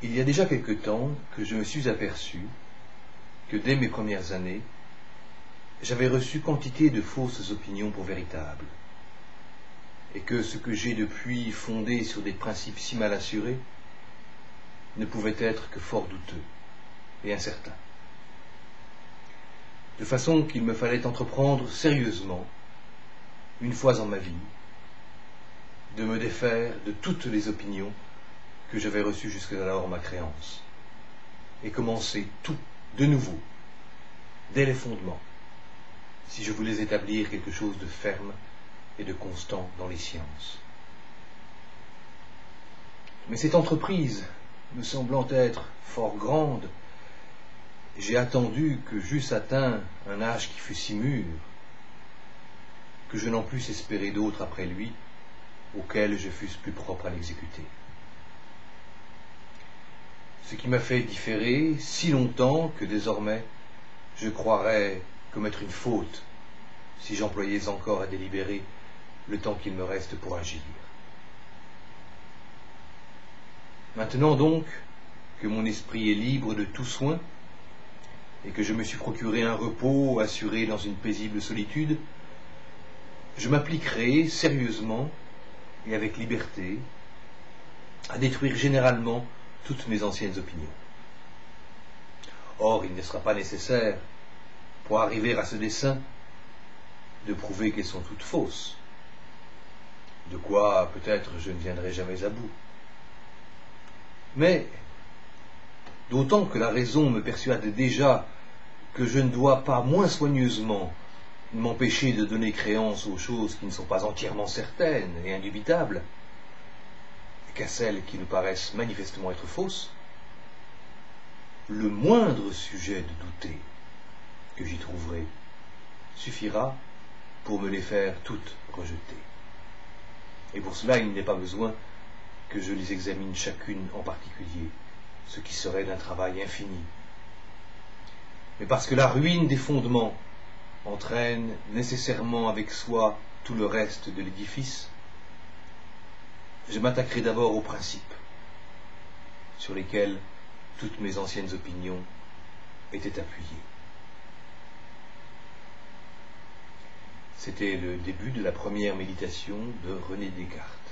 Il y a déjà quelque temps que je me suis aperçu que dès mes premières années, j'avais reçu quantité de fausses opinions pour véritables, et que ce que j'ai depuis fondé sur des principes si mal assurés ne pouvait être que fort douteux et incertain. De façon qu'il me fallait entreprendre sérieusement, une fois en ma vie, de me défaire de toutes les opinions que j'avais reçues jusqu'alors en ma créance, et commencer tout de nouveau, dès les fondements, si je voulais établir quelque chose de ferme et de constant dans les sciences. Mais cette entreprise, me semblant être fort grande, j'ai attendu que j'eusse atteint un âge qui fût si mûr, que je n'en pusse espérer d'autre après lui, auquel je fusse plus propre à l'exécuter. Ce qui m'a fait différer si longtemps que désormais je croirais commettre une faute si j'employais encore à délibérer le temps qu'il me reste pour agir. Maintenant donc que mon esprit est libre de tout soin et que je me suis procuré un repos assuré dans une paisible solitude, je m'appliquerai sérieusement et avec liberté à détruire généralement toutes mes anciennes opinions. Or, il ne sera pas nécessaire, pour arriver à ce dessein, de prouver qu'elles sont toutes fausses, de quoi peut-être je ne viendrai jamais à bout. Mais, d'autant que la raison me persuade déjà que je ne dois pas moins soigneusement m'empêcher de donner créance aux choses qui ne sont pas entièrement certaines et indubitables, qu'à celles qui nous paraissent manifestement être fausses, le moindre sujet de douter que j'y trouverai suffira pour me les faire toutes rejeter. Et pour cela, il n'est pas besoin que je les examine chacune en particulier, ce qui serait d'un travail infini. Mais parce que la ruine des fondements entraîne nécessairement avec soi tout le reste de l'édifice, je m'attaquerai d'abord aux principes sur lesquels toutes mes anciennes opinions étaient appuyées. C'était le début de la première méditation de René Descartes.